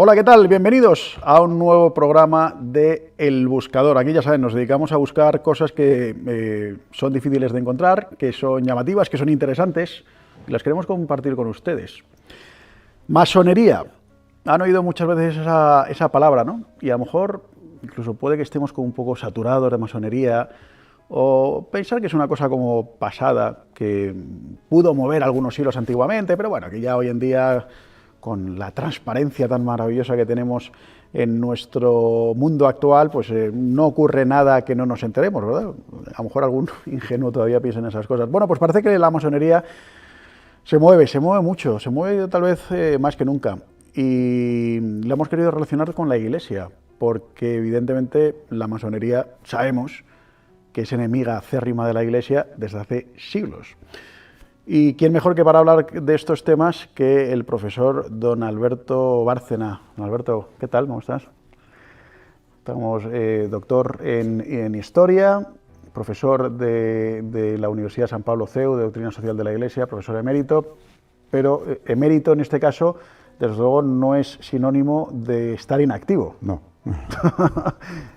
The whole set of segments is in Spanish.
Hola, ¿qué tal? Bienvenidos a un nuevo programa de El Buscador. Aquí, ya saben, nos dedicamos a buscar cosas que son difíciles de encontrar, que son llamativas, que son interesantes, y las queremos compartir con ustedes. Masonería. Han oído muchas veces esa palabra, ¿no? Y a lo mejor incluso puede que estemos como un poco saturados de masonería, o pensar que es una cosa como pasada, que pudo mover algunos hilos antiguamente, pero bueno, que ya hoy en día, con la transparencia tan maravillosa que tenemos en nuestro mundo actual, pues no ocurre nada que no nos enteremos, ¿verdad? A lo mejor algún ingenuo todavía piensa en esas cosas. Bueno, pues parece que la masonería se mueve mucho, se mueve tal vez más que nunca. Y la hemos querido relacionar con la Iglesia, porque evidentemente la masonería sabemos que es enemiga acérrima de la Iglesia desde hace siglos. ¿Y quién mejor que para hablar de estos temas que el profesor don Alberto Bárcena? Don Alberto, ¿qué tal? ¿Cómo estás? Estamos doctor en Historia, profesor de la Universidad San Pablo CEU, de Doctrina Social de la Iglesia, profesor emérito, pero emérito en este caso, desde luego, no es sinónimo de estar inactivo. No.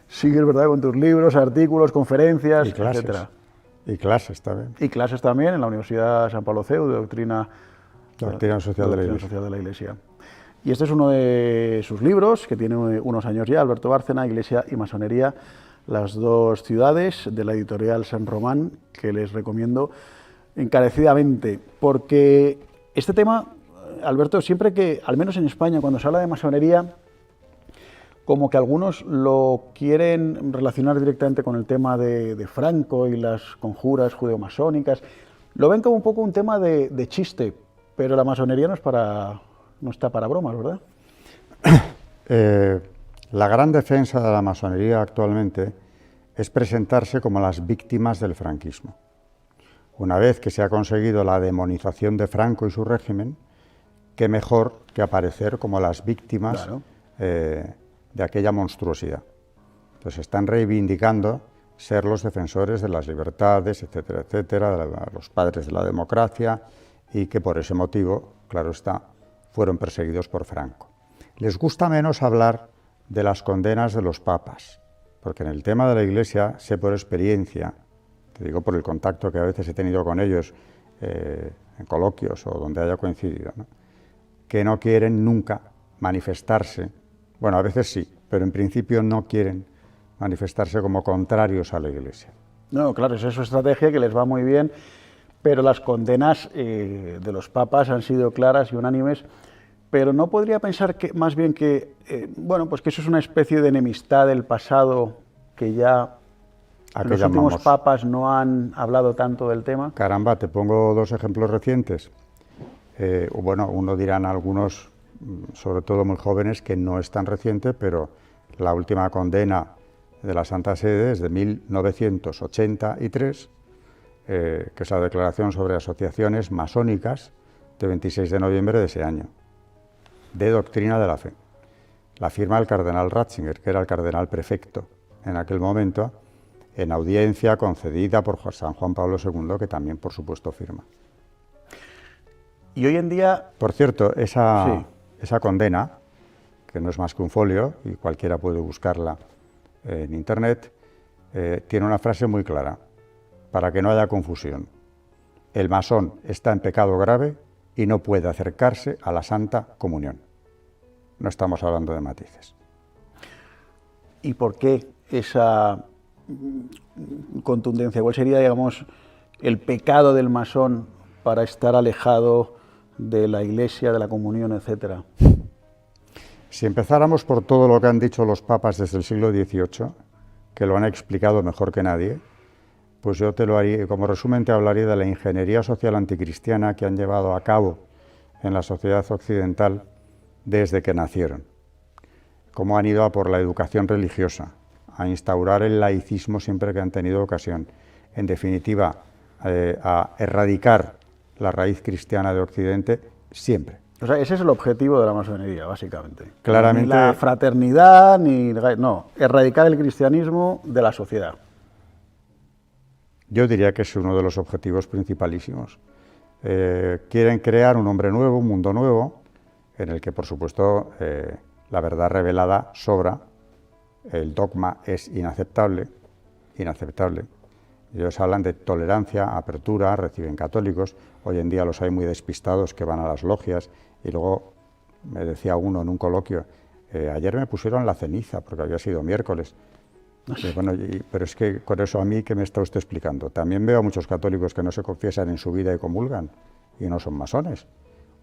Sigues, ¿verdad?, con tus libros, artículos, conferencias, y clases, etcétera. Y clases también. Y clases también en la Universidad San Pablo CEU de Doctrina Social de la Iglesia. Y este es uno de sus libros, que tiene unos años ya, Alberto Bárcena, Iglesia y Masonería, las dos ciudades, de la editorial San Román, que les recomiendo encarecidamente, porque este tema, Alberto, siempre que, al menos en España, cuando se habla de masonería, como que algunos lo quieren relacionar directamente con el tema de Franco y las conjuras judeomasónicas. Lo ven como un poco un tema de chiste, pero la masonería no está para bromas, ¿verdad? La gran defensa de la masonería actualmente es presentarse como las víctimas del franquismo. Una vez que se ha conseguido la demonización de Franco y su régimen, qué mejor que aparecer como las víctimas, claro, de aquella monstruosidad. Entonces están reivindicando ser los defensores de las libertades, etcétera, etcétera, los padres de la democracia, y que por ese motivo, claro está, fueron perseguidos por Franco. Les gusta menos hablar de las condenas de los papas, porque en el tema de la Iglesia sé por experiencia, te digo por el contacto que a veces he tenido con ellos en coloquios o donde haya coincidido, ¿no?, que no quieren nunca manifestarse. Bueno, a veces sí, pero en principio no quieren manifestarse como contrarios a la Iglesia. No, claro, esa es su estrategia, que les va muy bien, pero las condenas de los papas han sido claras y unánimes, pero no podría pensar que más bien que, bueno, pues que eso es una especie de enemistad del pasado, que ya los últimos papas no han hablado tanto del tema. Caramba, te pongo dos ejemplos recientes. Bueno, uno dirán algunos, sobre todo muy jóvenes, que no es tan reciente, pero la última condena de la Santa Sede es de 1983, que es la Declaración sobre Asociaciones Masónicas de 26 de noviembre de ese año, de Doctrina de la Fe. La firma el cardenal Ratzinger, que era el cardenal prefecto en aquel momento, en audiencia concedida por San Juan Pablo II, que también, por supuesto, firma. Y hoy en día... Por cierto, esa condena, que no es más que un folio, y cualquiera puede buscarla en Internet, tiene una frase muy clara, para que no haya confusión. El masón está en pecado grave y no puede acercarse a la Santa Comunión. No estamos hablando de matices. ¿Y por qué esa contundencia? ¿Cuál sería, digamos, el pecado del masón para estar alejado de la Iglesia, de la comunión, etcétera? Si empezáramos por todo lo que han dicho los papas desde el siglo XVIII, que lo han explicado mejor que nadie, pues yo te lo haría, como resumen te hablaría de la ingeniería social anticristiana que han llevado a cabo en la sociedad occidental desde que nacieron. Cómo han ido a por la educación religiosa, a instaurar el laicismo siempre que han tenido ocasión. En definitiva, a erradicar la raíz cristiana de Occidente siempre. O sea, ese es el objetivo de la masonería, básicamente. Claramente. Ni la fraternidad, no, erradicar el cristianismo de la sociedad. Yo diría que es uno de los objetivos principalísimos. Quieren crear un hombre nuevo, un mundo nuevo, en el que, por supuesto, la verdad revelada sobra, el dogma es inaceptable, inaceptable. Ellos hablan de tolerancia, apertura, reciben católicos, hoy en día los hay muy despistados que van a las logias, y luego me decía uno en un coloquio, ayer me pusieron la ceniza porque había sido miércoles. Bueno, pero es que con eso a mí, ¿qué me está usted explicando? También veo a muchos católicos que no se confiesan en su vida y comulgan, y no son masones.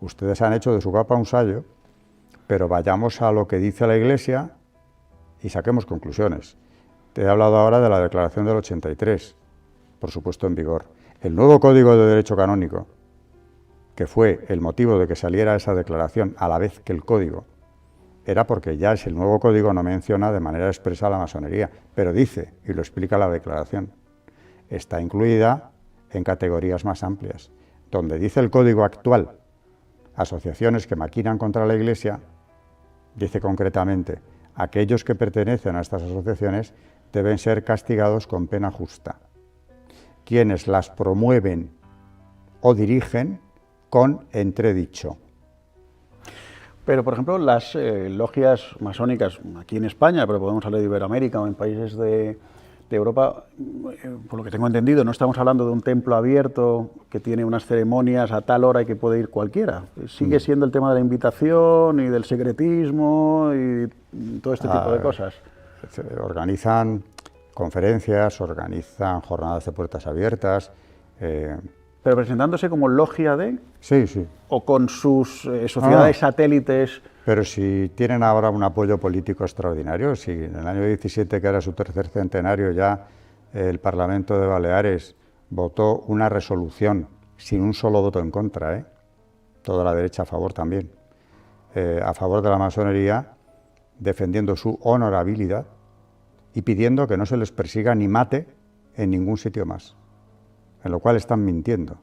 Ustedes han hecho de su capa un sayo, pero vayamos a lo que dice la Iglesia y saquemos conclusiones. Te he hablado ahora de la Declaración del 83, por supuesto en vigor. El nuevo Código de Derecho Canónico, que fue el motivo de que saliera esa declaración a la vez que el Código, era porque ya el nuevo Código no menciona de manera expresa la masonería, pero dice, y lo explica la declaración, está incluida en categorías más amplias. Donde dice el Código actual, asociaciones que maquinan contra la Iglesia, dice concretamente, aquellos que pertenecen a estas asociaciones deben ser castigados con pena justa. Quienes las promueven o dirigen con entredicho. Pero, por ejemplo, las logias masónicas aquí en España, pero podemos hablar de Iberoamérica o en países de Europa, por lo que tengo entendido, no estamos hablando de un templo abierto que tiene unas ceremonias a tal hora y que puede ir cualquiera. Sigue siendo el tema de la invitación y del secretismo y todo este tipo de cosas. Organizan conferencias, organizan jornadas de puertas abiertas. Pero presentándose como logia de... Sí, sí. O con sus sociedades satélites... Pero si tienen ahora un apoyo político extraordinario, si en el año 17, que era su tercer centenario, ya el Parlamento de Baleares votó una resolución sin un solo voto en contra, toda la derecha a favor también, a favor de la masonería, defendiendo su honorabilidad y pidiendo que no se les persiga ni mate en ningún sitio más, en lo cual están mintiendo,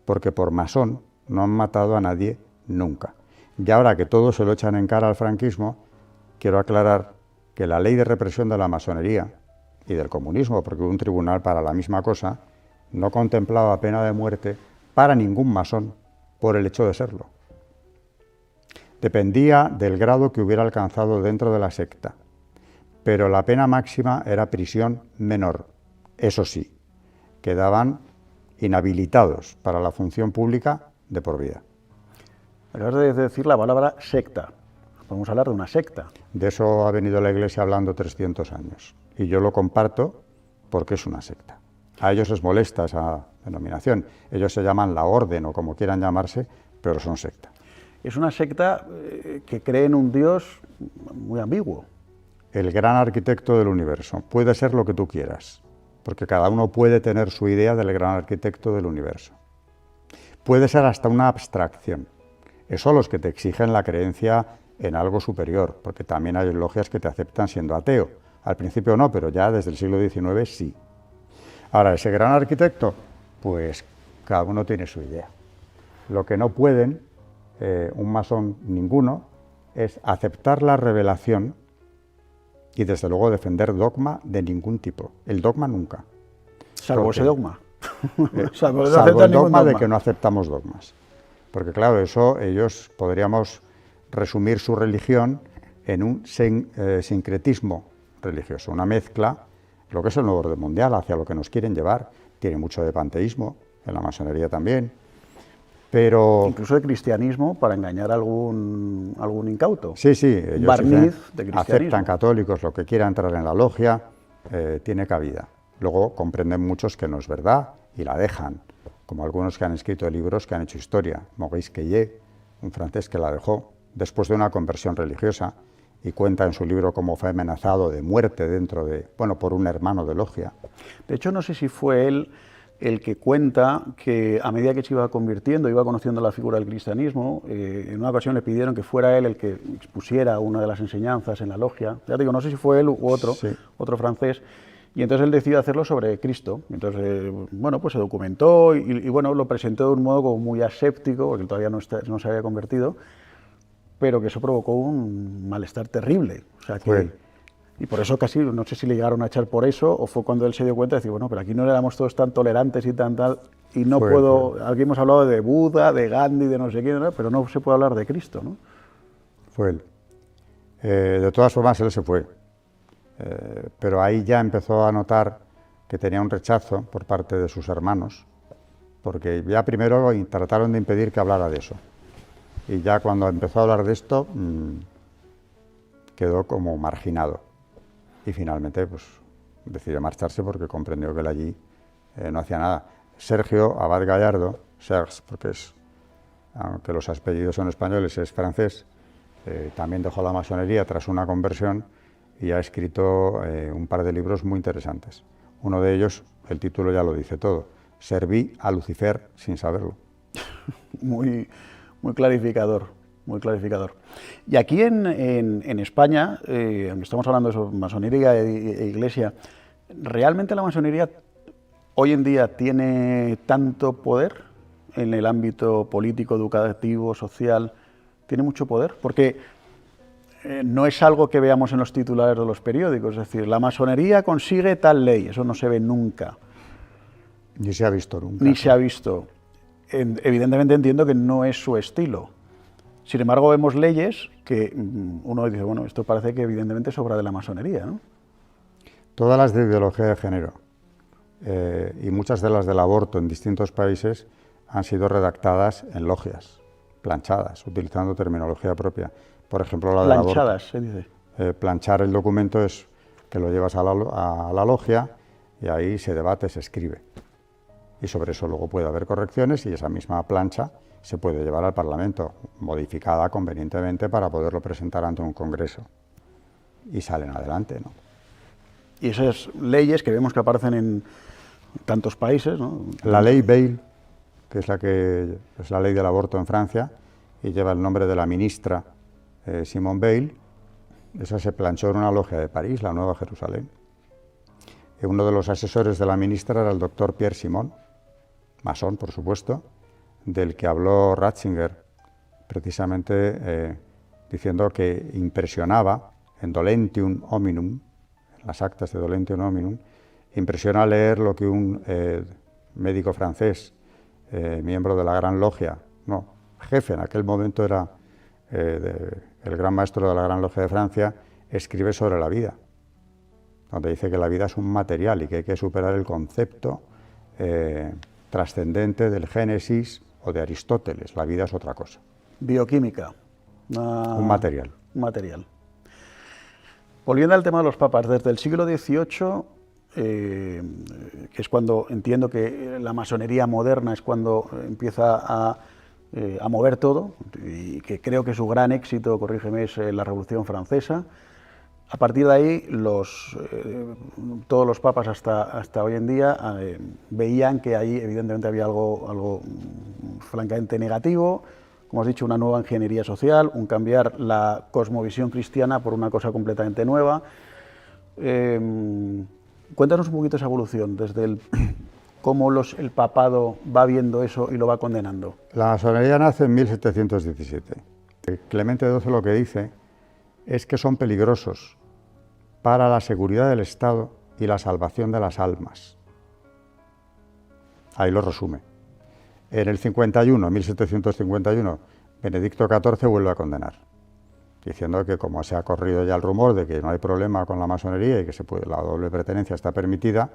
porque por masón no han matado a nadie nunca. Y ahora que todos se lo echan en cara al franquismo, quiero aclarar que la ley de represión de la masonería y del comunismo, porque hubo un tribunal para la misma cosa, no contemplaba pena de muerte para ningún masón por el hecho de serlo. Dependía del grado que hubiera alcanzado dentro de la secta, pero la pena máxima era prisión menor. Eso sí, quedaban inhabilitados para la función pública de por vida. Acabas de decir la palabra secta. Podemos hablar de una secta. De eso ha venido la Iglesia hablando 300 años. Y yo lo comparto porque es una secta. A ellos les molesta esa denominación. Ellos se llaman la orden o como quieran llamarse, pero son secta. Es una secta que cree en un Dios muy ambiguo. El gran arquitecto del universo. Puede ser lo que tú quieras, porque cada uno puede tener su idea del gran arquitecto del universo. Puede ser hasta una abstracción. Eso los que te exigen la creencia en algo superior, porque también hay logias que te aceptan siendo ateo. Al principio no, pero ya desde el siglo XIX sí. Ahora, ese gran arquitecto, pues cada uno tiene su idea. Lo que no pueden, un masón ninguno, es aceptar la revelación y desde luego defender dogma de ningún tipo. El dogma nunca. Salvo ese dogma. Salvo el dogma de que no aceptamos dogmas. Porque claro, eso ellos podríamos resumir su religión en un sincretismo religioso, una mezcla, lo que es el nuevo orden mundial, hacia lo que nos quieren llevar. Tiene mucho de panteísmo, en la masonería también, pero... Incluso de cristianismo para engañar a algún incauto. Sí, sí, ellos barniz de cristianismo. Aceptan católicos, lo que quiera entrar en la logia, tiene cabida. Luego comprenden muchos que no es verdad y la dejan, como algunos que han escrito libros que han hecho historia. Maurice Queillet, un francés que la dejó después de una conversión religiosa y cuenta en su libro cómo fue amenazado de muerte por un hermano de logia. De hecho, no sé si fue él el que cuenta que a medida que se iba convirtiendo, iba conociendo la figura del cristianismo, en una ocasión le pidieron que fuera él el que expusiera una de las enseñanzas en la logia. Ya digo, no sé si fue él u otro, sí, otro francés. Y entonces él decidió hacerlo sobre Cristo. Entonces, bueno, pues se documentó y bueno, lo presentó de un modo como muy aséptico, porque todavía no se había convertido, pero que eso provocó un malestar terrible. O sea que, y por eso casi, no sé si le llegaron a echar por eso, o fue cuando él se dio cuenta de decir, bueno, pero aquí no éramos todos tan tolerantes y tan tal, y no puedo, aquí hemos hablado de Buda, de Gandhi, de no sé quién, ¿no? Pero no se puede hablar de Cristo, ¿no? Fue él. De todas formas, él se fue, pero ahí ya empezó a notar que tenía un rechazo por parte de sus hermanos, porque ya primero trataron de impedir que hablara de eso, y ya cuando empezó a hablar de esto, quedó como marginado, y finalmente pues decidió marcharse porque comprendió que él allí no hacía nada. Sergio Abad Gallardo, Serge, porque aunque los apellidos son españoles, es francés, también dejó la masonería tras una conversión y ha escrito un par de libros muy interesantes. Uno de ellos, el título ya lo dice todo, Serví a Lucifer sin saberlo. Muy clarificador, muy clarificador. Y aquí en España, aunque estamos hablando de eso, masonería e iglesia, ¿realmente la masonería hoy en día tiene tanto poder en el ámbito político, educativo, social? ¿Tiene mucho poder? Porque no es algo que veamos en los titulares de los periódicos, es decir, la masonería consigue tal ley, eso no se ve nunca. Ni se ha visto nunca. Ni se ha visto. Evidentemente entiendo que no es su estilo. Sin embargo, vemos leyes que uno dice, bueno, esto parece que evidentemente es obra de la masonería, ¿no? Todas las de ideología de género y muchas de las del aborto en distintos países han sido redactadas en logias, planchadas, utilizando terminología propia. Por ejemplo, la del aborto. Planchadas, se dice. Planchar el documento es que lo llevas a la logia y ahí se debate, se escribe. Y sobre eso luego puede haber correcciones y esa misma plancha se puede llevar al Parlamento, modificada convenientemente para poderlo presentar ante un congreso. Y salen adelante, ¿no? Y esas leyes que vemos que aparecen en tantos países, ¿no? La ley Veil, que es la ley del aborto en Francia, y lleva el nombre de la ministra Simone Veil, esa se planchó en una logia de París, la Nueva Jerusalén. Y uno de los asesores de la ministra era el doctor Pierre Simon, masón, por supuesto, del que habló Ratzinger, precisamente diciendo que impresionaba en Dolentium Hominum, en las actas de Dolentium Hominum, impresiona leer lo que un médico francés, miembro de la Gran Logia, no, jefe en aquel momento era el gran maestro de la Gran Logia de Francia, escribe sobre la vida, donde dice que la vida es un material y que hay que superar el concepto trascendente del Génesis o de Aristóteles. La vida es otra cosa. Bioquímica. Un material. Un material. Volviendo al tema de los papas, desde el siglo XVIII, que es cuando entiendo que la masonería moderna es cuando empieza a mover todo, y que creo que su gran éxito, corrígeme, es la Revolución Francesa. A partir de ahí, todos los papas hasta hoy en día veían que ahí evidentemente había algo francamente negativo, como has dicho, una nueva ingeniería social, un cambiar la cosmovisión cristiana por una cosa completamente nueva. Cuéntanos un poquito esa evolución, desde cómo el papado va viendo eso y lo va condenando. La masonería nace en 1717. Clemente XII lo que dice es que son peligrosos para la seguridad del Estado y la salvación de las almas. Ahí lo resume. En el 51, 1751, Benedicto XIV vuelve a condenar, diciendo que como se ha corrido ya el rumor de que no hay problema con la masonería y que la doble pertenencia está permitida,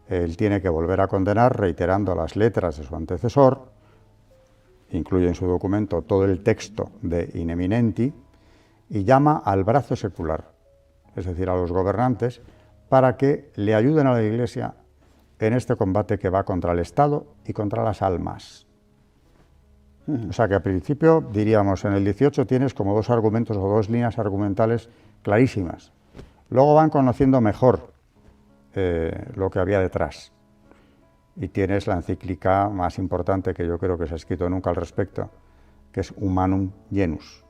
él tiene que volver a condenar, reiterando las letras de su antecesor, incluye en su documento todo el texto de In Eminenti, y llama al brazo secular, es decir, a los gobernantes, para que le ayuden a la Iglesia en este combate que va contra el Estado y contra las almas. O sea que al principio, diríamos, en el 18 tienes como dos argumentos o dos líneas argumentales clarísimas. Luego van conociendo mejor lo que había detrás. Y tienes la encíclica más importante que yo creo que se ha escrito nunca al respecto, que es Humanum Genus,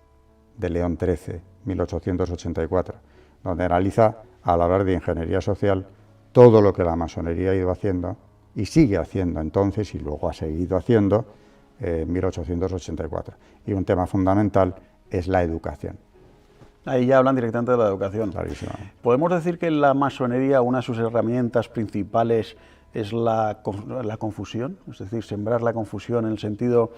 de León XIII, 1884, donde analiza, al hablar de ingeniería social, todo lo que la masonería ha ido haciendo y sigue haciendo entonces y luego ha seguido haciendo en 1884. Y un tema fundamental es la educación. Ahí ya hablan directamente de la educación. Clarísimo. ¿Podemos decir que en la masonería una de sus herramientas principales es la confusión? Es decir, sembrar la confusión en el sentido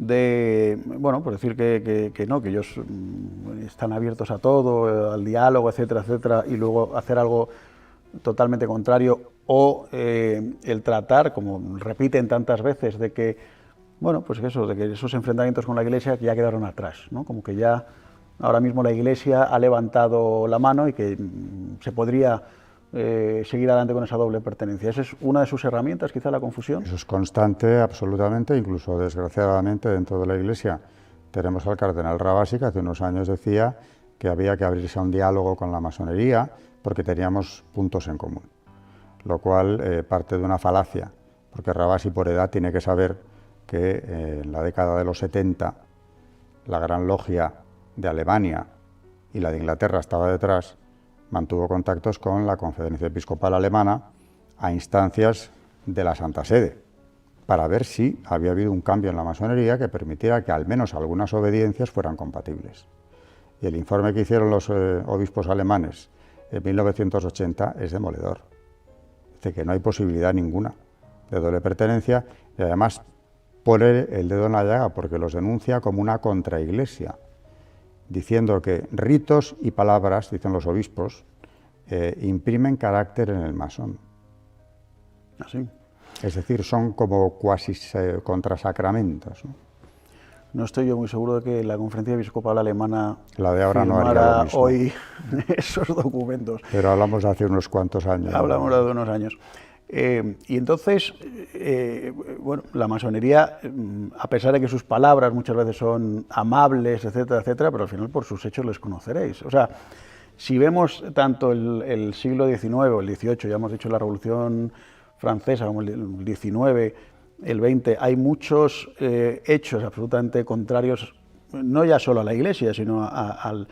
bueno, pues decir que no, que ellos están abiertos a todo, al diálogo, etcétera, etcétera, y luego hacer algo totalmente contrario, o el tratar, como repiten tantas veces, de que, bueno, pues eso, de que esos enfrentamientos con la Iglesia ya quedaron atrás, ¿no? Como que ya ahora mismo la Iglesia ha levantado la mano y que se podría seguir adelante con esa doble pertenencia. ¿Esa es una de sus herramientas, quizá, la confusión? Eso es constante, absolutamente, incluso desgraciadamente dentro de la Iglesia. Tenemos al cardenal Rabasi, que hace unos años decía que había que abrirse a un diálogo con la masonería porque teníamos puntos en común, lo cual parte de una falacia, porque Rabasi por edad tiene que saber que en la década de los 70 la Gran Logia de Alemania y la de Inglaterra estaba detrás, mantuvo contactos con la Conferencia Episcopal Alemana a instancias de la Santa Sede, para ver si había habido un cambio en la masonería que permitiera que al menos algunas obediencias fueran compatibles. Y el informe que hicieron los obispos alemanes en 1980 es demoledor. Dice que no hay posibilidad ninguna de doble pertenencia y además pone el dedo en la llaga porque los denuncia como una contraiglesia, diciendo que ritos y palabras, dicen los obispos, imprimen carácter en el masón. Así. Es decir, son como cuasi contrasacramentos, ¿no? No estoy yo muy seguro de que la Conferencia Episcopal Alemana La de ahora no haría lo mismo hoy esos documentos. Pero hablamos de hace unos cuantos años. Hablamos de unos años. Y entonces, bueno, la masonería, a pesar de que sus palabras muchas veces son amables, etcétera, etcétera, pero al final por sus hechos les conoceréis. O sea, si vemos tanto el siglo XIX o el XVIII, ya hemos dicho la Revolución Francesa, como el XIX, el XX, hay muchos hechos absolutamente contrarios, no ya solo a la Iglesia, sino a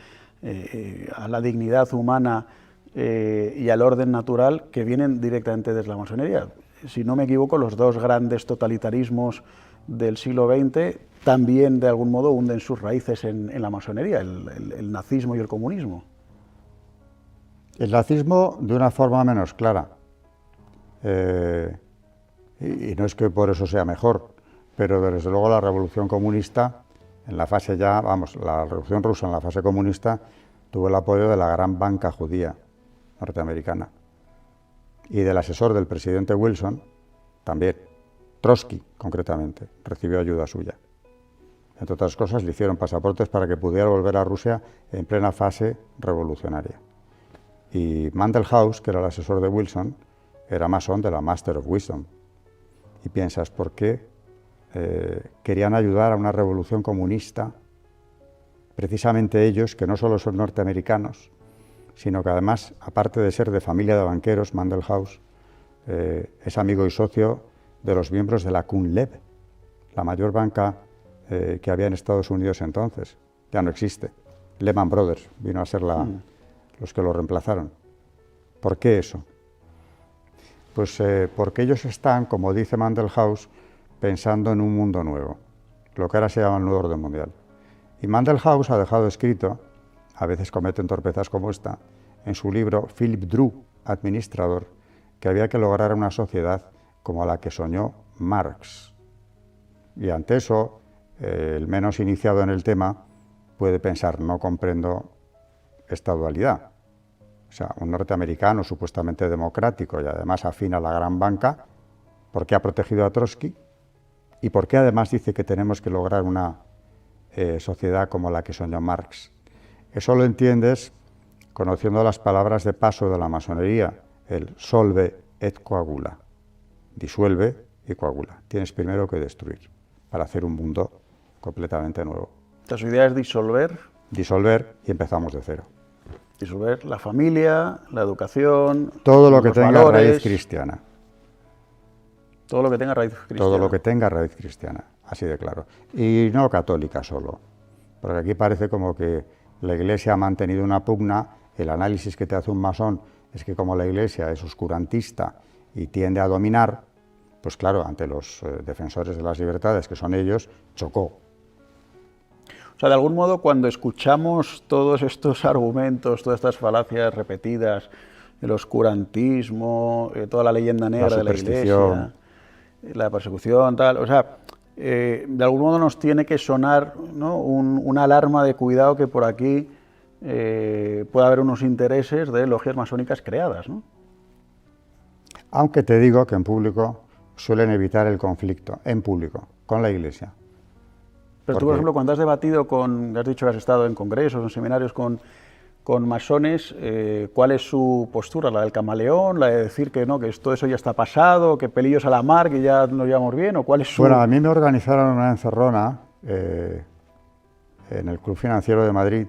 la dignidad humana y al orden natural, que vienen directamente desde la masonería. Si no me equivoco, los dos grandes totalitarismos del siglo XX también de algún modo hunden sus raíces en la masonería, el nazismo y el comunismo. El nazismo de una forma menos clara. Y no es que por eso sea mejor, pero desde luego la revolución comunista, en la fase ya, vamos, la revolución rusa en la fase comunista, tuvo el apoyo de la gran banca judía norteamericana y del asesor del presidente Wilson, también, Trotsky concretamente, recibió ayuda suya. Entre otras cosas, le hicieron pasaportes para que pudiera volver a Rusia en plena fase revolucionaria. Y Mandelhaus, que era el asesor de Wilson, era masón de la Master of Wisdom. Y piensas, ¿por qué querían ayudar a una revolución comunista? Precisamente ellos, que no solo son norteamericanos, sino que además, aparte de ser de familia de banqueros, Mandelhaus es amigo y socio de los miembros de la Kuhn Lev, la mayor banca que había en Estados Unidos entonces. Ya no existe. Lehman Brothers vino a ser los que lo reemplazaron. ¿Por qué eso? Pues porque ellos están, como dice Mandelhaus, pensando en un mundo nuevo, lo que ahora se llama el nuevo orden mundial. Y Mandelhaus ha dejado escrito, a veces cometen torpezas como esta, en su libro Philip Drew, administrador, que había que lograr una sociedad como la que soñó Marx. Y ante eso, el menos iniciado en el tema puede pensar, no comprendo esta dualidad. O sea, un norteamericano supuestamente democrático y además afín a la gran banca, ¿por qué ha protegido a Trotsky? ¿Y por qué además dice que tenemos que lograr una sociedad como la que soñó Marx? Eso lo entiendes conociendo las palabras de paso de la masonería, el solve et coagula, disuelve y coagula. Tienes primero que destruir para hacer un mundo completamente nuevo. Su idea es disolver. Disolver y empezamos de cero. Disolver la familia, la educación, todo lo que tenga valores, raíz cristiana. Todo lo que tenga raíz cristiana. Todo lo que tenga raíz cristiana, así de claro. Y no católica solo, porque aquí parece como que la Iglesia ha mantenido una pugna. El análisis que te hace un masón es que como la Iglesia es oscurantista y tiende a dominar, pues claro, ante los defensores de las libertades, que son ellos, chocó. O sea, de algún modo, cuando escuchamos todos estos argumentos, todas estas falacias repetidas, el oscurantismo, toda la leyenda negra de la Iglesia, la persecución, tal, o sea, de algún modo nos tiene que sonar, ¿no?, una alarma de cuidado que por aquí puede haber unos intereses de logias masónicas creadas, ¿no? Aunque te digo que en público suelen evitar el conflicto, en público, con la Iglesia. Pero tú, por ejemplo, cuando has debatido has dicho que has estado en congresos, en seminarios con masones, ¿cuál es su postura? ¿La del camaleón? ¿La de decir que no, que todo eso ya está pasado, que pelillos a la mar, que ya nos llevamos bien? ¿O cuál es su...? Bueno, a mí me organizaron una encerrona en el Club Financiero de Madrid,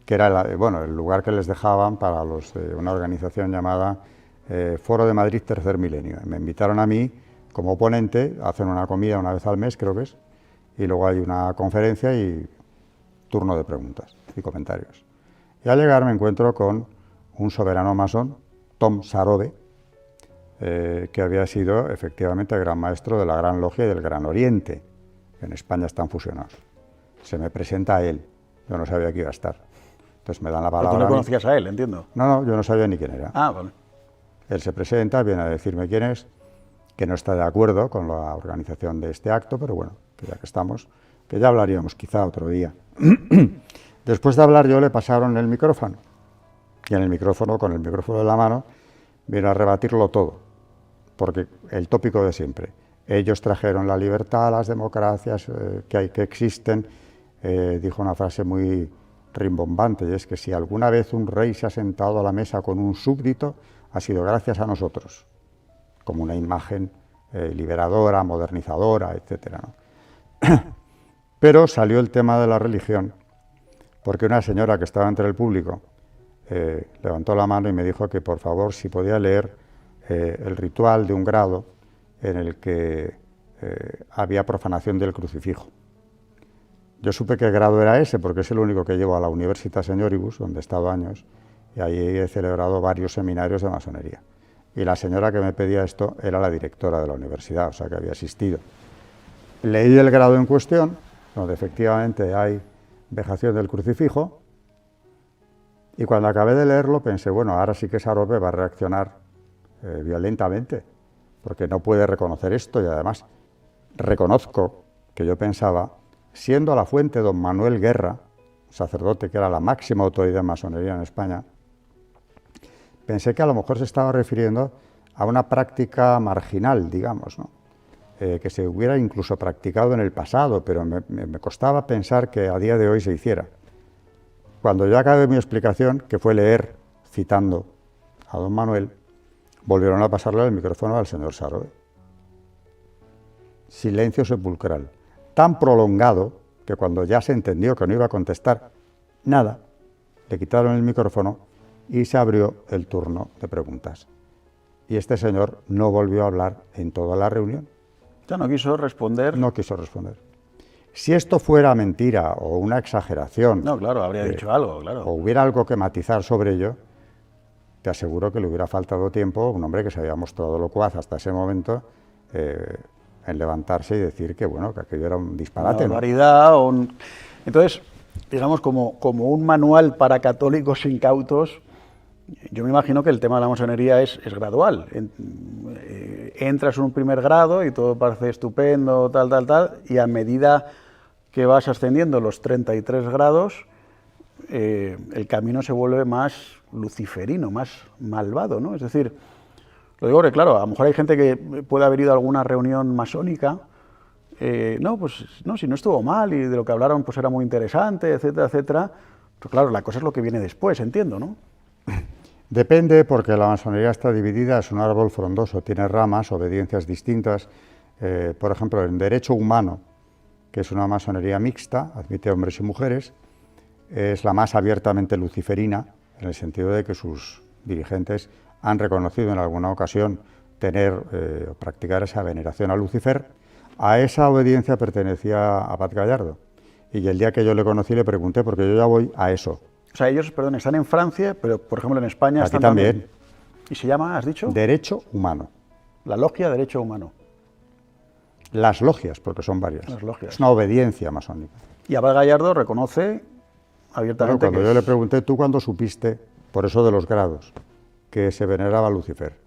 que era el lugar que les dejaban para los de una organización llamada Foro de Madrid Tercer Milenio. Me invitaron a mí como ponente, hacen una comida una vez al mes, creo que es, y luego hay una conferencia y turno de preguntas y comentarios. Y al llegar me encuentro con un soberano masón, Tom Sarobe, que había sido efectivamente el gran maestro de la Gran Logia y del Gran Oriente, que en España están fusionados. Se me presenta a él, yo no sabía que iba a estar. Entonces me dan la palabra. Pero tú no conocías a él, entiendo. No, yo no sabía ni quién era. Ah, vale. Él se presenta, viene a decirme quién es, que no está de acuerdo con la organización de este acto, pero bueno, que ya que estamos, que ya hablaríamos quizá otro día. Después de hablar yo le pasaron el micrófono, y en el micrófono, con el micrófono en la mano, vino a rebatirlo todo, porque el tópico de siempre, ellos trajeron la libertad, las democracias que existen, dijo una frase muy rimbombante, y es que si alguna vez un rey se ha sentado a la mesa con un súbdito, ha sido gracias a nosotros, como una imagen liberadora, modernizadora, etcétera, ¿no? Pero salió el tema de la religión, porque una señora que estaba entre el público levantó la mano y me dijo que por favor si podía leer el ritual de un grado en el que había profanación del crucifijo. Yo supe qué grado era ese, porque es el único que llevo a la Universitas Señoribus, donde he estado años, y ahí he celebrado varios seminarios de masonería. Y la señora que me pedía esto era la directora de la universidad, o sea que había asistido. Leí el grado en cuestión, donde efectivamente hay vejación del crucifijo, y cuando acabé de leerlo pensé, bueno, ahora sí que Sarobe va a reaccionar violentamente, porque no puede reconocer esto, y además reconozco que yo pensaba, siendo la fuente don Manuel Guerra, sacerdote que era la máxima autoridad en masonería en España, pensé que a lo mejor se estaba refiriendo a una práctica marginal, digamos, ¿no? Que se hubiera incluso practicado en el pasado, pero me costaba pensar que a día de hoy se hiciera. Cuando ya acabé mi explicación, que fue leer, citando a don Manuel, volvieron a pasarle el micrófono al señor Sarobe. Silencio sepulcral, tan prolongado que cuando ya se entendió que no iba a contestar nada, le quitaron el micrófono y se abrió el turno de preguntas. Y este señor no volvió a hablar en toda la reunión. Ya no quiso responder. No quiso responder. Si esto fuera mentira o una exageración... No, claro, habría dicho algo, claro. O hubiera algo que matizar sobre ello, te aseguro que le hubiera faltado tiempo a un hombre que se había mostrado locuaz hasta ese momento en levantarse y decir que, bueno, que aquello era un disparate. Una barbaridad, ¿no? Entonces, digamos, como un manual para católicos incautos, yo me imagino que el tema de la masonería es gradual. Entras en un primer grado y todo parece estupendo, tal, y a medida que vas ascendiendo los 33 grados, el camino se vuelve más luciferino, más malvado, ¿no? Es decir, lo digo porque, claro, a lo mejor hay gente que puede haber ido a alguna reunión masónica, si no estuvo mal y de lo que hablaron pues era muy interesante, etcétera, etcétera, pero claro, la cosa es lo que viene después, entiendo, ¿no? Depende, porque la masonería está dividida, es un árbol frondoso, tiene ramas, obediencias distintas. Por ejemplo, en derecho humano, que es una masonería mixta, admite hombres y mujeres, es la más abiertamente luciferina, en el sentido de que sus dirigentes han reconocido en alguna ocasión tener o practicar esa veneración a Lucifer. A esa obediencia pertenecía Abad Gallardo, y el día que yo le conocí le pregunté, porque yo ya voy a eso. O sea, ellos, perdón, están en Francia, pero por ejemplo en España Aquí están también. ¿Y se llama, has dicho? Derecho humano. La logia Derecho Humano. Las logias, porque son varias. Las logias. Es una obediencia masónica. Y Abad Gallardo reconoce abiertamente cuando yo le pregunté, ¿tú cuándo supiste, por eso de los grados, que se veneraba a Lucifer?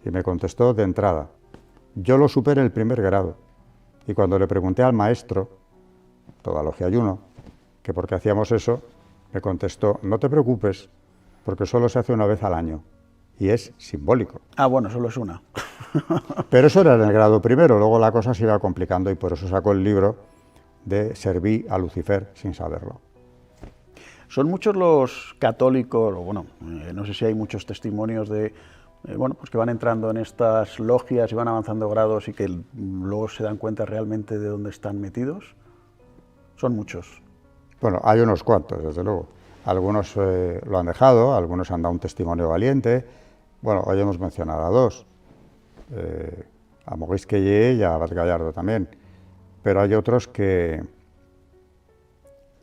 Y me contestó de entrada, yo lo supe en el primer grado, Y cuando le pregunté al maestro, toda logia ayuno, que por qué hacíamos eso, me contestó, no te preocupes, porque solo se hace una vez al año, y es simbólico. Ah, bueno, solo es una. Pero eso era en el grado primero, luego la cosa se iba complicando y por eso sacó el libro de Serví a Lucifer sin saberlo. Son muchos los católicos, o bueno, no sé si hay muchos testimonios de, bueno, pues que van entrando en estas logias y van avanzando grados y que luego se dan cuenta realmente de dónde están metidos. Son muchos. Bueno, hay unos cuantos, desde luego. Algunos lo han dejado, algunos han dado un testimonio valiente. Bueno, hoy hemos mencionado a dos, a Maurice Queye y a Abad Gallardo también. Pero hay otros que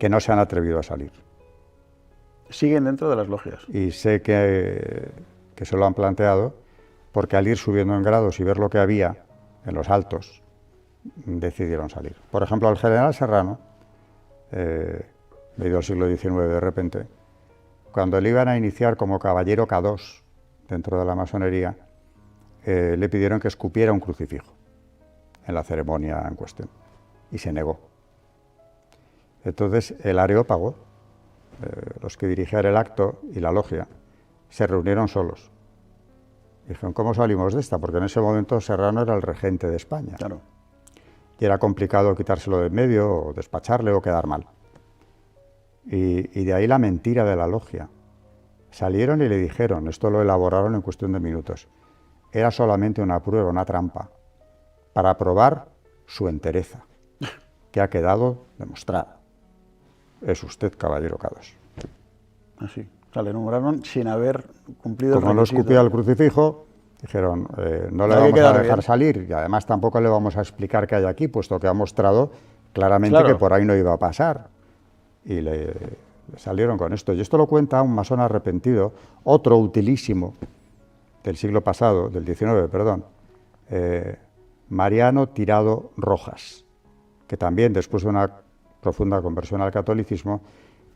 no se han atrevido a salir. Siguen dentro de las logias. Y sé que se lo han planteado porque al ir subiendo en grados y ver lo que había en los altos, decidieron salir. Por ejemplo, el general Serrano, medio del siglo XIX de repente, cuando le iban a iniciar como caballero K2 dentro de la masonería, le pidieron que escupiera un crucifijo en la ceremonia en cuestión y se negó. Entonces el Areópago, los que dirigían el acto y la logia, se reunieron solos. Dijeron, ¿cómo salimos de esta? Porque en ese momento Serrano era el regente de España. Claro. Y era complicado quitárselo de en medio, o despacharle, o quedar mal. Y de ahí la mentira de la logia. Salieron y le dijeron, esto lo elaboraron en cuestión de minutos, era solamente una prueba, una trampa, para probar su entereza, que ha quedado demostrada. Es usted caballero K2. Así. O sea, le nombraron sin haber cumplido Como el no requisito. escupía el crucifijo, dijeron, no le Hay que vamos a quedar dejar bien. salir, y además tampoco le vamos a explicar qué hay aquí, puesto que ha mostrado claramente Claro. que por ahí no iba a pasar. Y le salieron con esto. Y esto lo cuenta un masón arrepentido, otro utilísimo del siglo pasado, del XIX, perdón, Mariano Tirado Rojas, que también, después de una profunda conversión al catolicismo,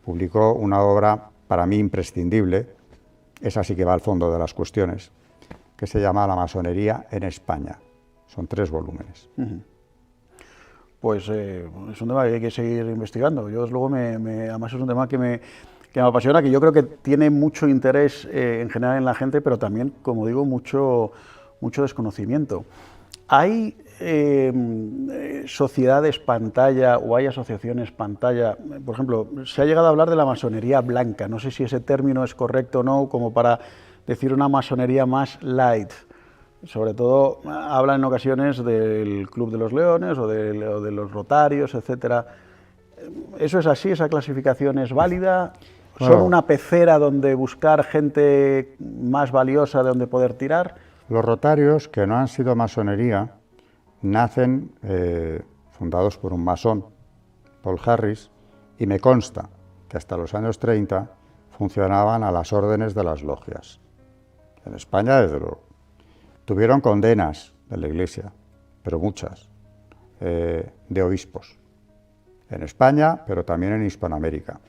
publicó una obra para mí imprescindible, esa sí que va al fondo de las cuestiones, que se llama La masonería en España. Son 3 volúmenes. Pues es un tema que hay que seguir investigando. Yo, desde luego, además es un tema que me apasiona, que yo creo que tiene mucho interés en general en la gente, pero también, como digo, mucho desconocimiento. ¿Hay sociedades pantalla o hay asociaciones pantalla? Por ejemplo, se ha llegado a hablar de la masonería blanca. No sé si ese término es correcto o no, como para decir una masonería más light. Sobre todo habla en ocasiones del Club de los Leones o de los Rotarios, etcétera. ¿Eso es así? ¿Esa clasificación es válida? ¿Son Bueno, una pecera donde buscar gente más valiosa de donde poder tirar? Los Rotarios, que no han sido masonería, nacen fundados por un masón, Paul Harris, y me consta que hasta los años 30 funcionaban a las órdenes de las logias. En España, desde luego. Tuvieron condenas de la Iglesia, pero muchas, de obispos. En España, pero también en Hispanoamérica.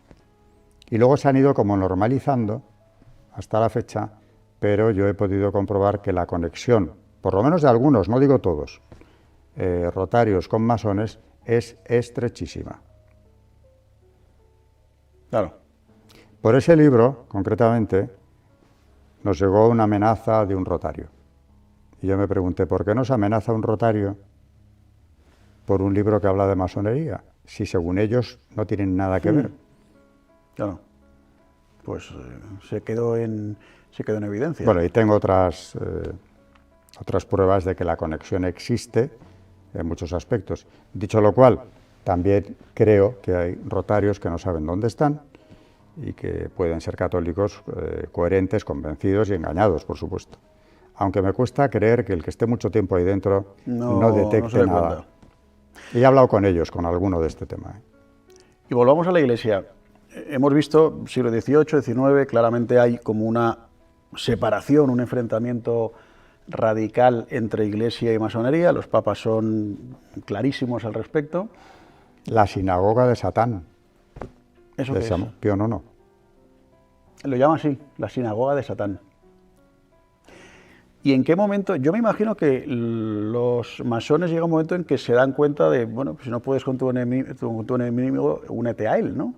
Y luego se han ido como normalizando hasta la fecha, pero yo he podido comprobar que la conexión, por lo menos de algunos, no digo todos, rotarios con masones, es estrechísima. Claro. Por ese libro, concretamente, nos llegó una amenaza de un rotario. Y yo me pregunté, ¿por qué nos amenaza un rotario por un libro que habla de masonería? Si según ellos no tienen nada que ver. Claro. Pues se quedó en evidencia. Bueno, y tengo otras pruebas de que la conexión existe en muchos aspectos. Dicho lo cual, también creo que hay rotarios que no saben dónde están y que pueden ser católicos coherentes, convencidos y engañados, por supuesto. Aunque me cuesta creer que el que esté mucho tiempo ahí dentro no detecte se dé nada. cuenta. Y he hablado con ellos, con alguno de este tema. Y volvamos a la Iglesia. Hemos visto, siglo XVIII, XIX, claramente hay como una separación, un enfrentamiento radical entre Iglesia y masonería. Los papas son clarísimos al respecto. La sinagoga de Satán, ¿Eso de qué es? San Pío IX. Lo llama así, la sinagoga de Satán. ¿Y en qué momento? Yo me imagino que los masones llega un momento en que se dan cuenta de, bueno, pues si no puedes con tu enemigo, únete a él, ¿no?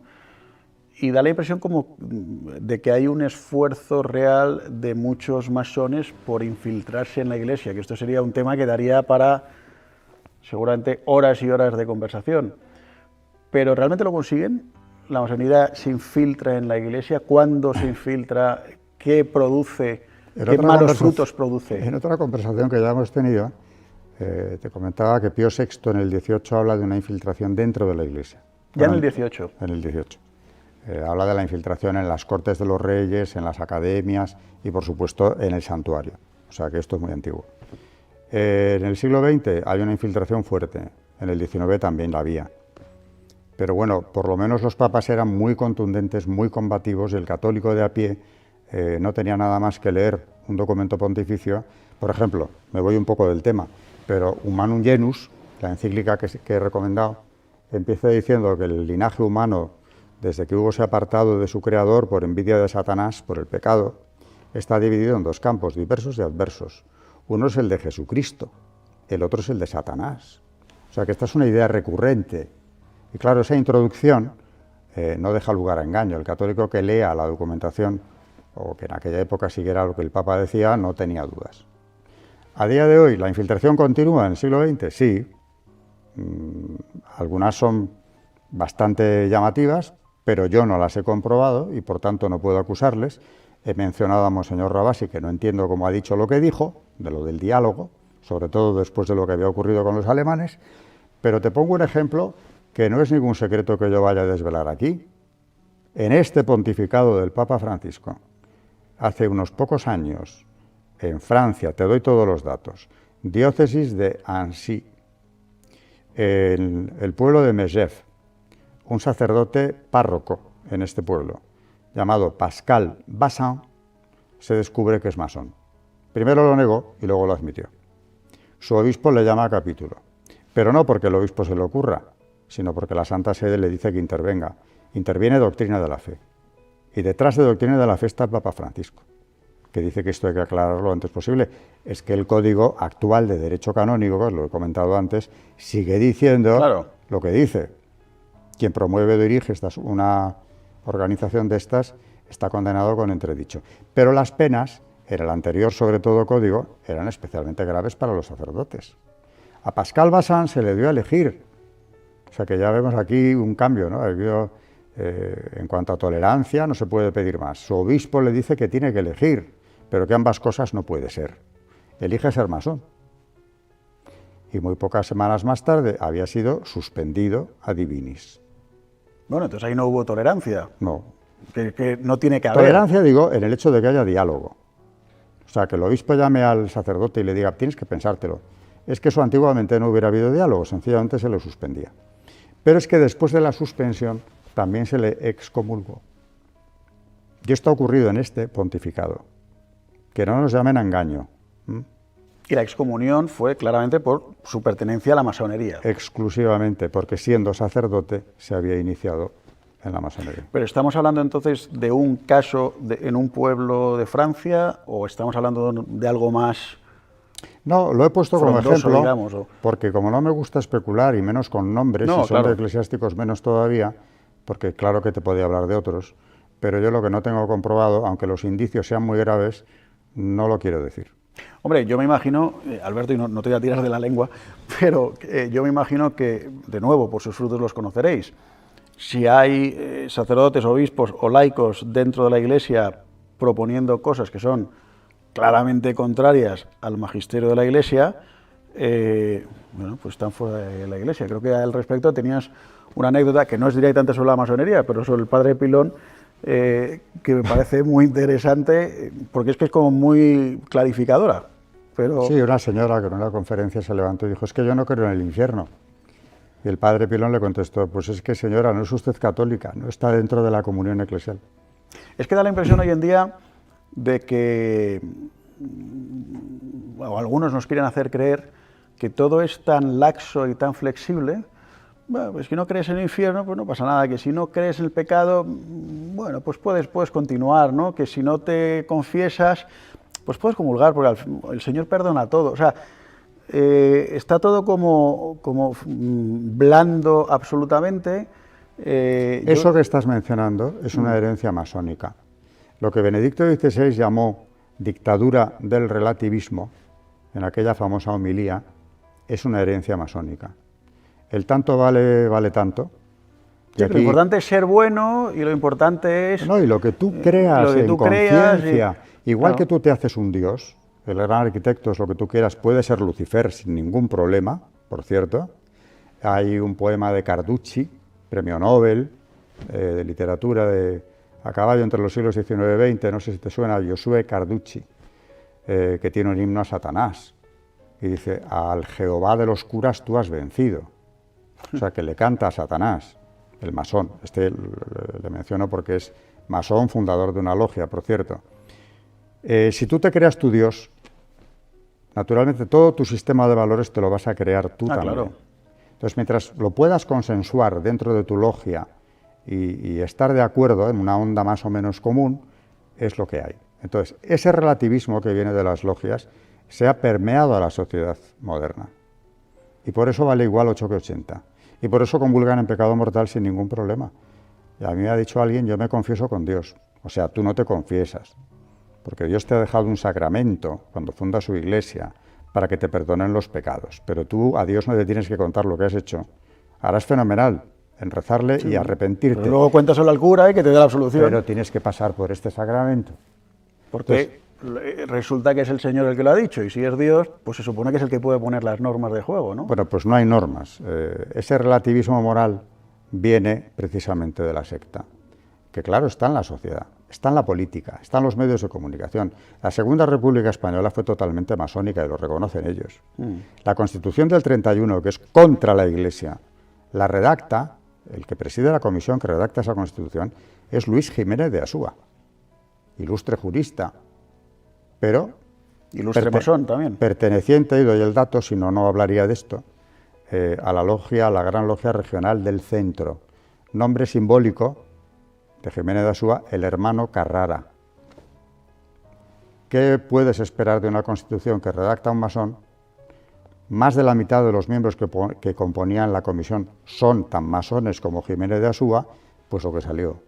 Y da la impresión como de que hay un esfuerzo real de muchos masones por infiltrarse en la Iglesia, que esto sería un tema que daría para seguramente horas y horas de conversación. ¿Pero realmente lo consiguen? ¿La masonería se infiltra en la Iglesia? ¿Cuándo se infiltra? ¿Qué produce? ¿Qué malos frutos produce? En otra conversación que ya hemos tenido, te comentaba que Pío VI en el 18 habla de una infiltración dentro de la Iglesia. Ya en el 18. En el 18. Habla de la infiltración en las cortes de los reyes, en las academias y, por supuesto, en el santuario. O sea que esto es muy antiguo. En el siglo XX hay una infiltración fuerte, en el XIX también la había. Pero bueno, por lo menos los papas eran muy contundentes, muy combativos, y el católico de a pie no tenía nada más que leer un documento pontificio. Por ejemplo, me voy un poco del tema, pero Humanum Genus, la encíclica que he recomendado, empieza diciendo que el linaje humano, desde que Hugo se ha apartado de su creador por envidia de Satanás, por el pecado, está dividido en dos campos diversos y adversos. Uno es el de Jesucristo, el otro es el de Satanás. O sea que esta es una idea recurrente. Y claro, esa introducción no deja lugar a engaño. El católico que lea la documentación, o que en aquella época siguiera lo que el Papa decía, no tenía dudas. A día de hoy, ¿la infiltración continúa en el siglo XX? Sí. Algunas son bastante llamativas, pero yo no las he comprobado y por tanto no puedo acusarles. He mencionado a Monseñor Rabasi, que no entiendo cómo ha dicho lo que dijo, de lo del diálogo, sobre todo después de lo que había ocurrido con los alemanes, pero te pongo un ejemplo que no es ningún secreto que yo vaya a desvelar aquí. En este pontificado del Papa Francisco, hace unos pocos años, en Francia, te doy todos los datos, diócesis de Annecy, el pueblo de Megève, un sacerdote párroco en este pueblo, llamado Pascal Bassin, se descubre que es masón. Primero lo negó y luego lo admitió. Su obispo le llama a capítulo, pero no porque el obispo se le ocurra, sino porque la Santa Sede le dice que intervenga. Interviene doctrina de la fe. Y detrás de doctrina de la fe está el Papa Francisco, que dice que esto hay que aclararlo lo antes posible. Es que el Código actual de Derecho Canónico, que os lo he comentado antes, sigue diciendo lo que dice. Quien promueve o dirige una organización de estas está condenado con entredicho. Pero las penas, en el anterior, sobre todo, código, eran especialmente graves para los sacerdotes. A Pascal Bassin se le dio a elegir. O sea que ya vemos aquí un cambio, ¿no? En cuanto a tolerancia, no se puede pedir más. Su obispo le dice que tiene que elegir, pero que ambas cosas no puede ser. Elige ser masón. Y muy pocas semanas más tarde había sido suspendido a divinis. Bueno, entonces ahí no hubo tolerancia. No. Que no tiene que haber. Tolerancia, digo, en el hecho de que haya diálogo. O sea, que el obispo llame al sacerdote y le diga, tienes que pensártelo. Es que eso antiguamente no hubiera habido diálogo, sencillamente se lo suspendía. Pero es que después de la suspensión también se le excomulgó. Y esto ha ocurrido en este pontificado. Que no nos llamen a engaño. Y la excomunión fue claramente por su pertenencia a la masonería. Exclusivamente, porque siendo sacerdote se había iniciado en la masonería. Pero ¿estamos hablando entonces de un caso en un pueblo de Francia o estamos hablando de algo más? No, lo he puesto como frondoso, ejemplo, digamos, porque como no me gusta especular, y menos con nombres, no, si son de eclesiásticos menos todavía, porque claro que te podía hablar de otros, pero yo lo que no tengo comprobado, aunque los indicios sean muy graves, no lo quiero decir. Hombre, yo me imagino, Alberto, y no te voy a tirar de la lengua, pero yo me imagino que, de nuevo, por sus frutos los conoceréis. Si hay sacerdotes, obispos o laicos dentro de la Iglesia proponiendo cosas que son claramente contrarias al magisterio de la Iglesia, bueno, pues están fuera de la Iglesia. Creo que al respecto tenías una anécdota que no es directamente sobre la masonería, pero sobre el padre Pilón, que me parece muy interesante, porque es que es como muy clarificadora. Pero... Sí, una señora que en una conferencia se levantó y dijo, es que yo no creo en el infierno. Y el padre Pilón le contestó, pues es que señora, no es usted católica, no está dentro de la comunión eclesial. Es que da la impresión hoy en día de que bueno, algunos nos quieren hacer creer que todo es tan laxo y tan flexible. Bueno, pues si no crees en el infierno, pues no pasa nada, que si no crees en el pecado, bueno, pues puedes continuar, ¿no? Que si no te confiesas, pues puedes comulgar, porque el Señor perdona todo. O sea, está todo como blando absolutamente. Eso que estás mencionando es una herencia masónica. Lo que Benedicto XVI llamó dictadura del relativismo, en aquella famosa homilía, es una herencia masónica. El tanto vale, vale tanto. Sí, aquí, lo importante es ser bueno y lo importante es... No, y lo que tú creas en conciencia, igual que tú te haces un dios, el gran arquitecto es lo que tú quieras, puede ser Lucifer sin ningún problema, por cierto. Hay un poema de Carducci, premio Nobel de literatura a caballo entre los siglos XIX y XX, no sé si te suena, Josué Carducci, que tiene un himno a Satanás, y dice, al Jehová de los curas tú has vencido. O sea, que le canta a Satanás, el masón. Este le menciono porque es masón, fundador de una logia, por cierto. Si tú te creas tu Dios, naturalmente todo tu sistema de valores te lo vas a crear tú también. Claro. Entonces, mientras lo puedas consensuar dentro de tu logia y estar de acuerdo en una onda más o menos común, es lo que hay. Entonces, ese relativismo que viene de las logias se ha permeado a la sociedad moderna. Y por eso vale igual 8 que 80. Y por eso comulgan en pecado mortal sin ningún problema. Y a mí me ha dicho alguien, yo me confieso con Dios. O sea, tú no te confiesas, porque Dios te ha dejado un sacramento cuando funda su iglesia para que te perdonen los pecados. Pero tú a Dios no le tienes que contar lo que has hecho. Harás fenomenal en rezarle y arrepentirte. Pero luego cuéntaselo al cura y que te dé la absolución. Pero tienes que pasar por este sacramento. Porque resulta que es el Señor el que lo ha dicho, y si es Dios, pues se supone que es el que puede poner las normas de juego, ¿no? Bueno, pues no hay normas. Ese relativismo moral viene precisamente de la secta, que claro, está en la sociedad, está en la política, está en los medios de comunicación. La Segunda República Española fue totalmente masónica y lo reconocen ellos. La Constitución del 31, que es contra la Iglesia, la redacta, el que preside la comisión que redacta esa Constitución, es Luis Jiménez de Asúa, ilustre jurista, pero ilustre masón también. Perteneciente, y doy el dato, si no, no hablaría de esto, a la logia, a la Gran Logia Regional del Centro. Nombre simbólico de Jiménez de Asúa, el hermano Carrara. ¿Qué puedes esperar de una Constitución que redacta un masón? Más de la mitad de los miembros que componían la comisión son tan masones como Jiménez de Asúa, pues lo que salió.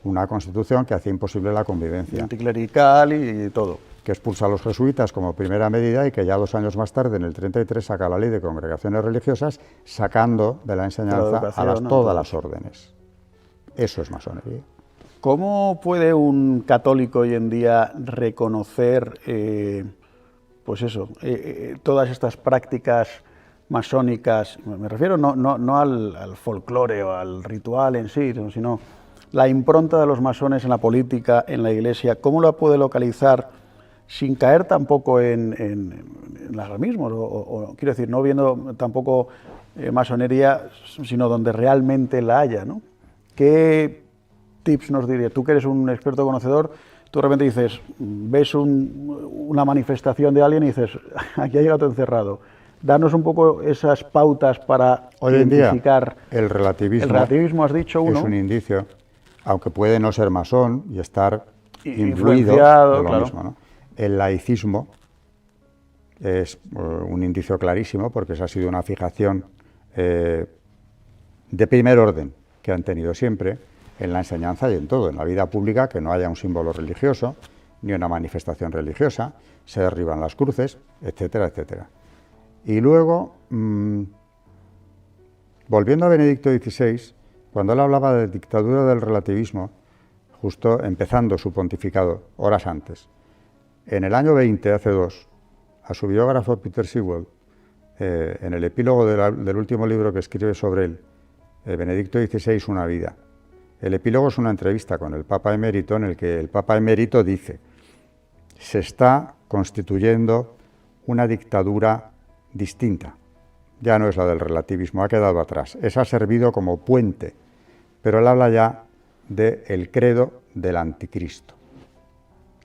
Una Constitución que hacía imposible la convivencia. Anticlerical y todo. Que expulsa a los jesuitas como primera medida y que ya 2 años más tarde, en el 33, saca la ley de congregaciones religiosas, sacando de la enseñanza a todas las órdenes. Eso es masonería. ¿Cómo puede un católico hoy en día reconocer, pues eso, todas estas prácticas masónicas? Me refiero no al folclore o al ritual en sí, sino la impronta de los masones en la política, en la Iglesia. ¿Cómo la puede localizar sin caer tampoco en alarmismos? O quiero decir, no viendo tampoco masonería, sino donde realmente la haya, ¿no? ¿Qué tips nos dirías? Tú que eres un experto conocedor, tú de repente dices, ves una manifestación de alguien y dices, aquí ha llegado encerrado. Danos un poco esas pautas para hoy identificar. En día, el relativismo has dicho uno. Es un indicio, aunque puede no ser masón y estar influenciado de lo claro. mismo, ¿no? El laicismo es un indicio clarísimo, porque esa ha sido una fijación de primer orden que han tenido siempre en la enseñanza y en todo, en la vida pública, que no haya un símbolo religioso, ni una manifestación religiosa, se derriban las cruces, etcétera, etcétera. Y luego, volviendo a Benedicto XVI, cuando él hablaba de dictadura del relativismo, justo empezando su pontificado, horas antes, en el año 20, hace 2, a su biógrafo Peter Sewell, en el epílogo del último libro que escribe sobre él, Benedicto XVI, una vida. El epílogo es una entrevista con el Papa Emérito en el que el Papa Emérito dice: se está constituyendo una dictadura distinta. Ya no es la del relativismo, ha quedado atrás. Esa ha servido como puente, pero él habla ya del credo del anticristo,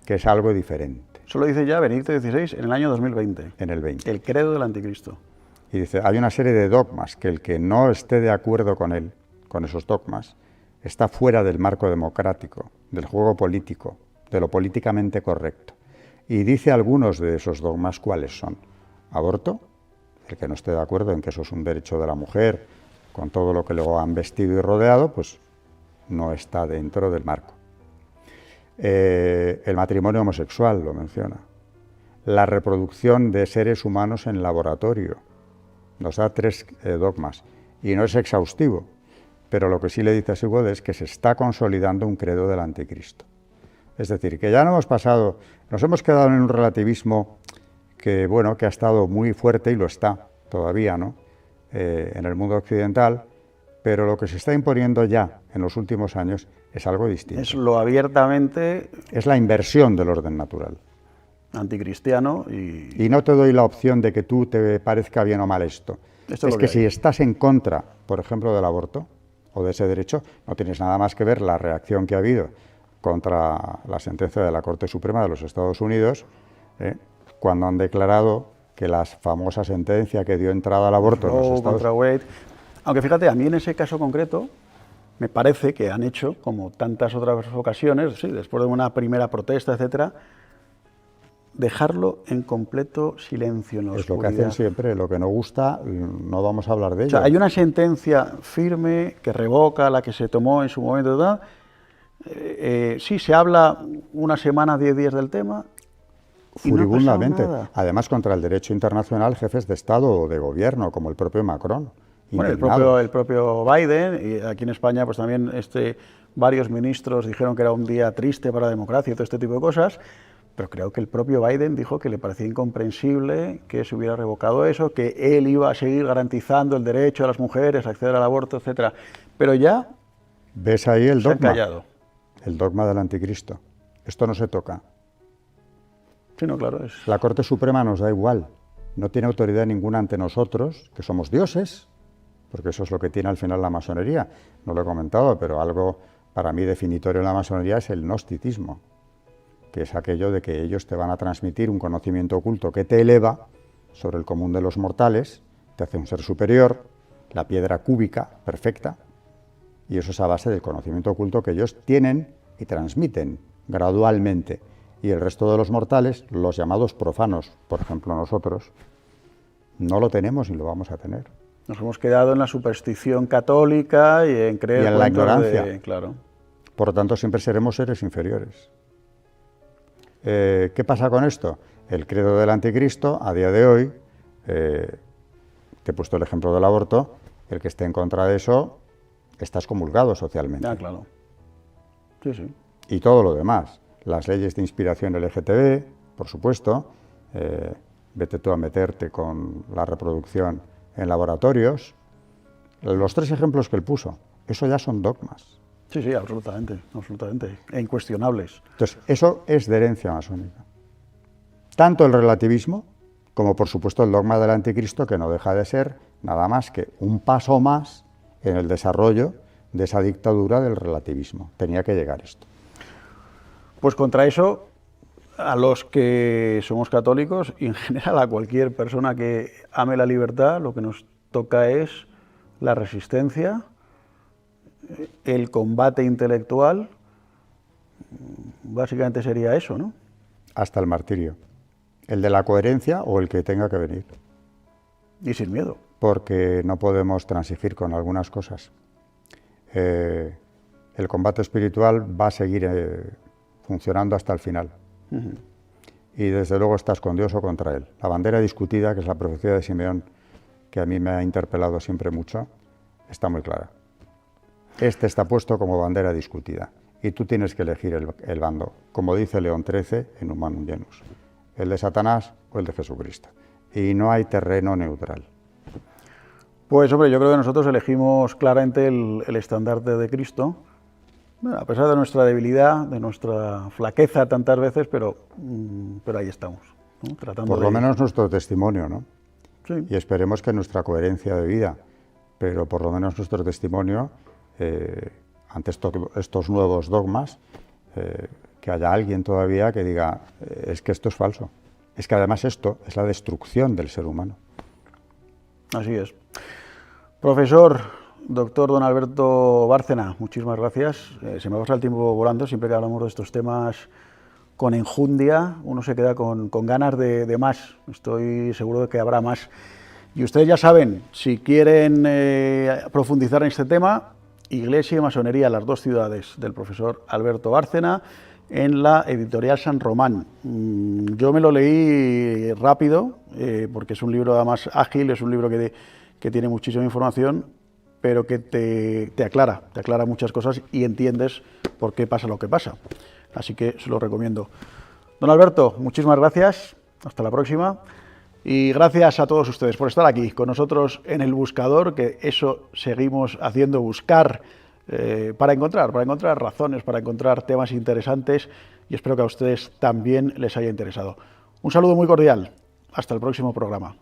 que es algo diferente. Eso lo dice ya Benedicto XVI en el año 2020. En el 20. El credo del anticristo. Y dice, hay una serie de dogmas que el que no esté de acuerdo con él, con esos dogmas, está fuera del marco democrático, del juego político, de lo políticamente correcto. y dice algunos de esos dogmas cuáles son. Aborto, el que no esté de acuerdo en que eso es un derecho de la mujer, con todo lo que luego han vestido y rodeado, pues no está dentro del marco. El matrimonio homosexual lo menciona. La reproducción de seres humanos en laboratorio. Nos da 3 dogmas. Y no es exhaustivo, pero lo que sí le dice a Sigwald es que se está consolidando un credo del anticristo. Es decir, que ya no hemos pasado, nos hemos quedado en un relativismo que, bueno, que ha estado muy fuerte y lo está todavía, ¿no? En el mundo occidental, pero lo que se está imponiendo ya en los últimos años es algo distinto. Es lo abiertamente... Es la inversión del orden natural. Anticristiano y no te doy la opción de que tú te parezca bien o mal esto. Es que si estás en contra, por ejemplo, del aborto o de ese derecho, no tienes nada más que ver la reacción que ha habido contra la sentencia de la Corte Suprema de los Estados Unidos, cuando han declarado que la famosa sentencia que dio entrada al aborto en los Estados contra Wade. Aunque fíjate, a mí en ese caso concreto me parece que han hecho, como tantas otras ocasiones, sí, después de una primera protesta, etcétera, dejarlo en completo silencio en la oscuridad. Es lo que hacen siempre, lo que no gusta, no vamos a hablar de ello. O sea, hay una sentencia firme que revoca la que se tomó en su momento, ¿verdad? Sí, se habla una semana, 10 días del tema. Furibundamente. No ha pasado nada. Además, contra el derecho internacional, jefes de Estado o de gobierno, como el propio Macron. Bueno, el propio Biden, y aquí en España pues también varios ministros dijeron que era un día triste para la democracia y todo este tipo de cosas. Pero creo que el propio Biden dijo que le parecía incomprensible que se hubiera revocado eso, que él iba a seguir garantizando el derecho de las mujeres a acceder al aborto, etcétera. Pero ya ¿ves ahí el dogma? Se ha callado. El dogma del anticristo. Esto no se toca. Sí, no, claro. La Corte Suprema nos da igual. No tiene autoridad ninguna ante nosotros, que somos dioses, porque eso es lo que tiene al final la masonería. No lo he comentado, pero algo para mí definitorio en la masonería es el gnosticismo, que es aquello de que ellos te van a transmitir un conocimiento oculto que te eleva sobre el común de los mortales, te hace un ser superior, la piedra cúbica perfecta, y eso es a base del conocimiento oculto que ellos tienen y transmiten gradualmente. Y el resto de los mortales, los llamados profanos, por ejemplo nosotros, no lo tenemos y lo vamos a tener. Nos hemos quedado en la superstición católica y en creer y en la ignorancia. Claro. Por lo tanto, siempre seremos seres inferiores. ¿Qué pasa con esto? El credo del anticristo, a día de hoy, te he puesto el ejemplo del aborto, el que esté en contra de eso está excomulgado socialmente. Ah, claro. Sí, sí. Y todo lo demás. Las leyes de inspiración LGTB, por supuesto, vete tú a meterte con la reproducción en laboratorios. Los 3 ejemplos que él puso, eso ya son dogmas. Sí, sí, absolutamente, absolutamente, e incuestionables. Entonces, eso es de herencia masónica. Tanto el relativismo, como por supuesto el dogma del anticristo, que no deja de ser nada más que un paso más en el desarrollo de esa dictadura del relativismo. Tenía que llegar esto. Pues contra eso, a los que somos católicos y en general a cualquier persona que ame la libertad, lo que nos toca es la resistencia, el combate intelectual, básicamente sería eso, ¿no? Hasta el martirio. El de la coherencia o el que tenga que venir. Y sin miedo. Porque no podemos transigir con algunas cosas. El combate espiritual va a seguir funcionando hasta el final. Y desde luego estás con Dios o contra Él. La bandera discutida, que es la profecía de Simeón, que a mí me ha interpelado siempre mucho, está muy clara. Este está puesto como bandera discutida y tú tienes que elegir el bando, como dice León XIII en Humanum Genus, el de Satanás o el de Jesucristo. Y no hay terreno neutral. Pues hombre, yo creo que nosotros elegimos claramente el estandarte de Cristo, bueno, a pesar de nuestra debilidad, de nuestra flaqueza tantas veces, pero ahí estamos, ¿no? Tratando por lo menos nuestro testimonio, ¿no? Sí. Y esperemos que nuestra coherencia de vida, pero por lo menos nuestro testimonio, ante estos nuevos dogmas, que haya alguien todavía que diga, es que esto es falso. Es que además esto es la destrucción del ser humano. Así es. Profesor, doctor don Alberto Bárcena, muchísimas gracias. Se me pasa el tiempo volando, siempre que hablamos de estos temas con enjundia, uno se queda con ganas de más. Estoy seguro de que habrá más. Y ustedes ya saben, si quieren profundizar en este tema, Iglesia y Masonería, las dos ciudades, del profesor Alberto Bárcena, en la editorial San Román. Yo me lo leí rápido, porque es un libro además ágil, es un libro que tiene muchísima información, pero que te aclara muchas cosas y entiendes por qué pasa lo que pasa. Así que se lo recomiendo. Don Alberto, muchísimas gracias, hasta la próxima. Y gracias a todos ustedes por estar aquí con nosotros en El Buscador, que eso seguimos haciendo, buscar para encontrar razones, para encontrar temas interesantes, y espero que a ustedes también les haya interesado. Un saludo muy cordial, hasta el próximo programa.